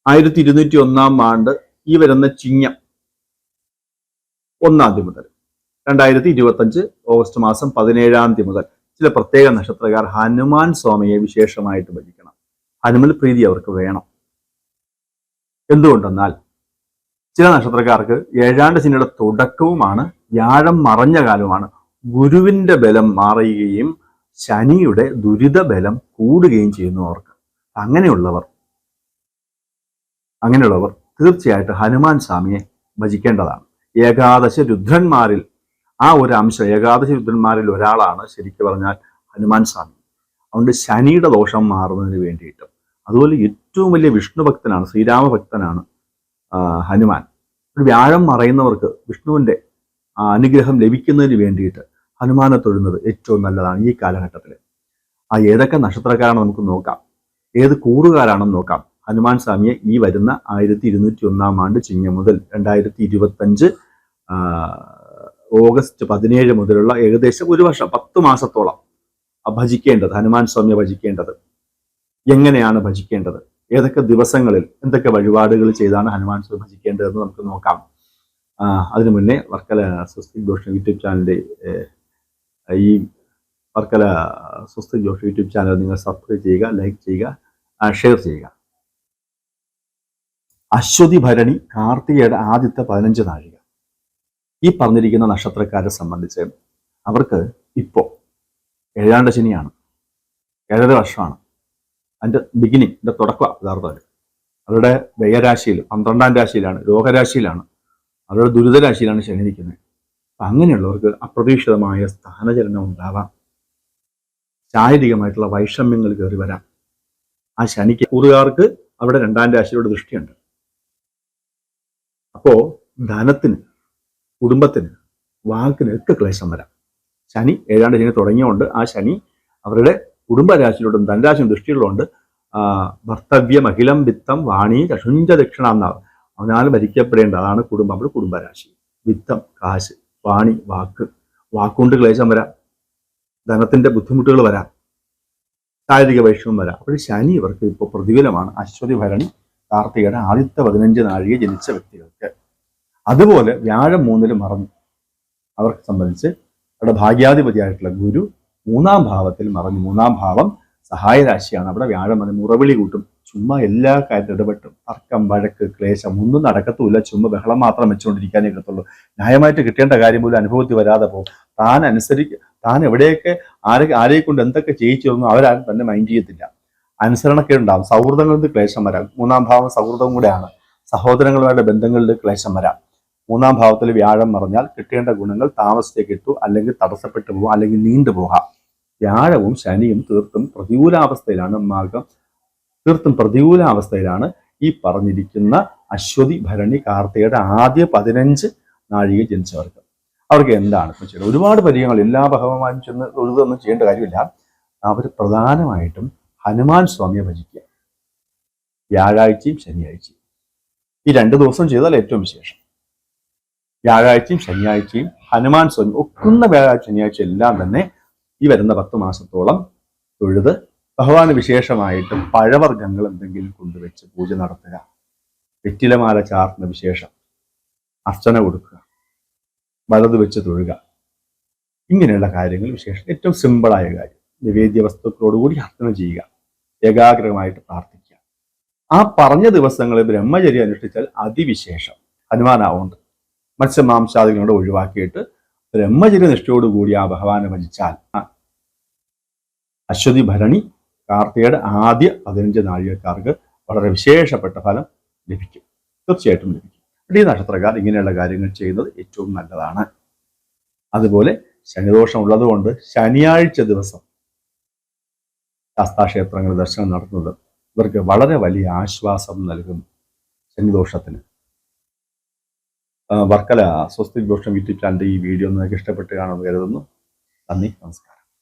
1201 ആണ്ട് ഈ വരുന്ന ചിങ്ങം 1 മുതൽ 2025 ഓഗസ്റ്റ് മാസം 17 മുതൽ ചില പ്രത്യേക നക്ഷത്രക്കാർ ഹനുമാൻ സ്വാമിയെ വിശേഷമായിട്ട് ഭജിക്കണം. ഹനുമൽ പ്രീതി അവർക്ക് വേണം. എന്തുകൊണ്ടെന്നാൽ ചില നക്ഷത്രക്കാർക്ക് ഏഴാണ്ട് ശനിയുടെ തുടക്കവുമാണ്, വ്യാഴം മറഞ്ഞ കാലവുമാണ്. ഗുരുവിന്റെ ബലം മാറുകയും ശനിയുടെ ദുരിത ബലം കൂടുകയും ചെയ്യുന്നു അവർക്ക്. അങ്ങനെയുള്ളവർ തീർച്ചയായിട്ടും ഹനുമാൻ സ്വാമിയെ ഭജിക്കേണ്ടതാണ്. ഏകാദശ രുദ്രന്മാരിൽ ആ ഒരു അംശം, ഏകാദശ രുദ്രന്മാരിൽ ഒരാളാണ് ശരിക്കും പറഞ്ഞാൽ ഹനുമാൻ സ്വാമി. അതുകൊണ്ട് ശനിയുടെ ദോഷം മാറുന്നതിന് വേണ്ടിയിട്ടും, അതുപോലെ ഏറ്റവും വലിയ വിഷ്ണു ഭക്തനാണ്, ശ്രീരാമഭക്തനാണ് ഹനുമാൻ. ഒരു വ്യാഴം മറയുന്നവർക്ക് വിഷ്ണുവിന്റെ അനുഗ്രഹം ലഭിക്കുന്നതിന് വേണ്ടിയിട്ട് ഹനുമാനെ തൊഴുന്നത് ഏറ്റവും നല്ലതാണ് ഈ കാലഘട്ടത്തിൽ. ഏതൊക്കെ നക്ഷത്രക്കാരാണ് നമുക്ക് നോക്കാം, ഏത് കൂറുകാരാണെന്ന് നോക്കാം. ഹനുമാൻ സ്വാമിയെ ഈ വരുന്ന 1201 ആണ്ട് ചിങ്ങം മുതൽ 2025 ഓഗസ്റ്റ് 17 മുതലുള്ള ഏകദേശം ഒരു വർഷം, 10 മാസത്തോളം ഭജിക്കേണ്ടത്, ഹനുമാൻ സ്വാമിയെ ഭജിക്കേണ്ടത്. എങ്ങനെയാണ് ഭജിക്കേണ്ടത്, ഏതൊക്കെ ദിവസങ്ങളിൽ എന്തൊക്കെ വഴിപാടുകൾ ചെയ്താണ് ഹനുമാൻ സ്വാമി ഭജിക്കേണ്ടതെന്ന് നമുക്ക് നോക്കാം. അതിനു മുന്നേ വർക്കല സ്വസ്തിക് ജോഷി യൂട്യൂബ് ചാനലിന്റെ ഈ വർക്കല സ്വസ്തിക് ജോഷി യൂട്യൂബ് ചാനൽ നിങ്ങൾ സബ്സ്ക്രൈബ് ചെയ്യുക, ലൈക്ക് ചെയ്യുക, ഷെയർ ചെയ്യുക. അശ്വതി ഭരണി കാർത്തികയുടെ ആദ്യത്തെ 15 നാഴിക ഈ പറഞ്ഞിരിക്കുന്ന നക്ഷത്രക്കാരെ സംബന്ധിച്ച് അവർക്ക് ഇപ്പോൾ ഏഴാണ്ട് ശനിയാണ്, 7.5 വർഷമാണ്. അതിൻ്റെ ബിഗിനിങ്, അതിൻ്റെ തുടക്കം യഥാർത്ഥത്തിൽ അവരുടെ വ്യയരാശിയിൽ 12ാം രാശിയിലാണ്, രോഗരാശിയിലാണ്, അവരുടെ ദുരിതരാശിയിലാണ് ശനി നിൽക്കുന്നത്. അപ്പം അങ്ങനെയുള്ളവർക്ക് അപ്രതീക്ഷിതമായ സ്ഥാനചലനം ഉണ്ടാവാം, ശാരീരികമായിട്ടുള്ള വൈഷമ്യങ്ങൾ കയറി വരാം. ആ ശനിക്ക് കൂറുകാർക്ക് അവിടെ 2ാം രാശിയുടെ ദൃഷ്ടിയുണ്ട്. അപ്പോൾ ധനത്തിന്, കുടുംബത്തിന്, വാക്കിന് ഒക്കെ ക്ലേശം വരാം. ശനി ഏഴാണ്ട് ശനി തുടങ്ങിയോണ്ട് ആ ശനി അവരുടെ കുടുംബരാശിയിലോട്ടും ധനരാശിയും ദൃഷ്ടികളുണ്ട്. ഭർത്തവ്യം അഖിലം വിത്തം വാണി ചഷുഞ്ച ദക്ഷിണ എന്നാണ് അവനാൽ ഭരിക്കപ്പെടേണ്ടത്. അതാണ് കുടുംബം, നമ്മുടെ കുടുംബരാശി. വിത്തം കാശ്, വാണി വാക്കുകൊണ്ട് ക്ലേശം വരാം, ധനത്തിന്റെ ബുദ്ധിമുട്ടുകൾ വരാം, ശാരീരിക വൈഷമ്യം വരാം. അപ്പോൾ ശനി ഇവർക്ക് ഇപ്പോൾ പ്രതികൂലമാണ്. അശ്വതി ഭരണി കാർത്തികയുടെ ആദ്യത്തെ 15 നാഴിക ജനിച്ച വ്യക്തികൾക്ക്. അതുപോലെ വ്യാഴം 3-ൽ മറഞ്ഞു അവർക്ക് സംബന്ധിച്ച് അവരുടെ ഭാഗ്യാധിപതിയായിട്ടുള്ള ഗുരു 3-ാം ഭാവത്തിൽ മറഞ്ഞു. 3-ാം ഭാവം സഹായരാശിയാണ്. അവിടെ വ്യാഴം വന്ന് മുറവിളി കൂട്ടും, ചുമ്മാ എല്ലാ കാര്യത്തിലും ഇടപെട്ടും. തർക്കം, വഴക്ക്, ക്ലേശം ഒന്നും നടക്കത്തുമില്ല. ചുമ്മാ ബഹളം മാത്രം വെച്ചുകൊണ്ടിരിക്കാനേ കിട്ടത്തുള്ളൂ. ന്യായമായിട്ട് കിട്ടേണ്ട കാര്യം പോലും അനുഭവത്തിൽ വരാതെ പോകും. താൻ എവിടെയൊക്കെ ആരെ കൊണ്ട് എന്തൊക്കെ ചെയ്യിച്ചു തന്നു അവരാരും തന്നെ മൈൻഡ് ചെയ്യത്തില്ല. അനുസരണക്കേടുണ്ടാവും. സൗഹൃദങ്ങളിൽ ക്ലേശം വരാം. 3-ാം ഭാവം സൗഹൃദവും കൂടെയാണ്. സഹോദരങ്ങളുമായിട്ട് ബന്ധങ്ങളിൽ ക്ലേശം വരാം. 3-ാം ഭാവത്തിൽ വ്യാഴം മറഞ്ഞാൽ കിട്ടേണ്ട ഗുണങ്ങൾ താമസിച്ചേ കിട്ടൂ, അല്ലെങ്കിൽ തടസ്സപ്പെട്ടു പോകും, അല്ലെങ്കിൽ നീണ്ടുപോകാം. വ്യാഴവും ശനിയും തീർത്തും പ്രതികൂലാവസ്ഥയിലാണ് ഈ പറഞ്ഞിരിക്കുന്ന അശ്വതി ഭരണി കാർത്തികയുടെ ആദ്യ 15 നാഴിക ജനിച്ചവർക്ക്. അവർക്ക് എന്താണ് ഇപ്പം ചെയ്യുന്നത്? ഒരുപാട് പരിചയങ്ങൾ, എല്ലാ ഭഗവാനും ചെന്ന് തൊഴുതൊന്നും ചെയ്യേണ്ട കാര്യമില്ല. അവർ പ്രധാനമായിട്ടും ഹനുമാൻ സ്വാമിയെ ഭജിക്കുക. വ്യാഴാഴ്ചയും ശനിയാഴ്ചയും ഈ 2 ദിവസം ചെയ്താൽ ഏറ്റവും വിശേഷം. വ്യാഴാഴ്ചയും ശനിയാഴ്ചയും ഹനുമാൻ സ്വാമി ഒക്കുന്ന വ്യാഴാഴ്ച ശനിയാഴ്ച എല്ലാം തന്നെ ഈ വരുന്ന 10 മാസത്തോളം തൊഴുത് ഭഗവാന് വിശേഷമായിട്ട് പഴവർഗ്ഗങ്ങൾ എന്തെങ്കിലും കൊണ്ടുവച്ച് പൂജ നടത്തുക, വെറ്റിലമാല ചാർത്തുന്ന വിശേഷം, അർച്ചന കൊടുക്കുക, വലത് വെച്ച് തൊഴുക, ഇങ്ങനെയുള്ള കാര്യങ്ങൾ വിശേഷം. ഏറ്റവും സിമ്പിളായ കാര്യം, നിവേദ്യ വസ്തുക്കളോടുകൂടി അർച്ചന ചെയ്യുക, ഏകാഗ്രമായിട്ട് പ്രാർത്ഥിക്കുക. ആ പറഞ്ഞ ദിവസങ്ങളിൽ ബ്രഹ്മചര്യം അനുഷ്ഠിച്ചാൽ അതിവിശേഷം. ഹനുമാനാവുണ്ട് മത്സ്യമാംസാദികളോട് ഒഴിവാക്കിയിട്ട് ബ്രഹ്മചര്യ നിഷ്ഠയോടുകൂടി ആ ഭഗവാനെ ഭജിച്ചാൽ അശ്വതി ഭരണി കാർത്തികയുടെ ആദ്യ 15 നാഴികക്കാർക്ക് വളരെ വിശേഷപ്പെട്ട ഫലം ലഭിക്കും, തീർച്ചയായിട്ടും ലഭിക്കും. ഈ നക്ഷത്രക്കാർ ഇങ്ങനെയുള്ള കാര്യങ്ങൾ ചെയ്യുന്നത് ഏറ്റവും നല്ലതാണ്. അതുപോലെ ശനിദോഷം ഉള്ളതുകൊണ്ട് ശനിയാഴ്ച ദിവസം ശാസ്താക്ഷേത്രങ്ങളിൽ ദർശനം നടത്തുന്നത് ഇവർക്ക് വളരെ വലിയ ആശ്വാസം നൽകും. ശനിദോഷത്തിന് വർക്കല സ്വസ്തിക് ജോഷം യൂട്യൂബ് ചാനലിന്റെ ഈ വീഡിയോ നിങ്ങൾക്ക് ഇഷ്ടപ്പെട്ട് കാണുമെന്ന് കരുതുന്നു. നന്ദി, നമസ്കാരം.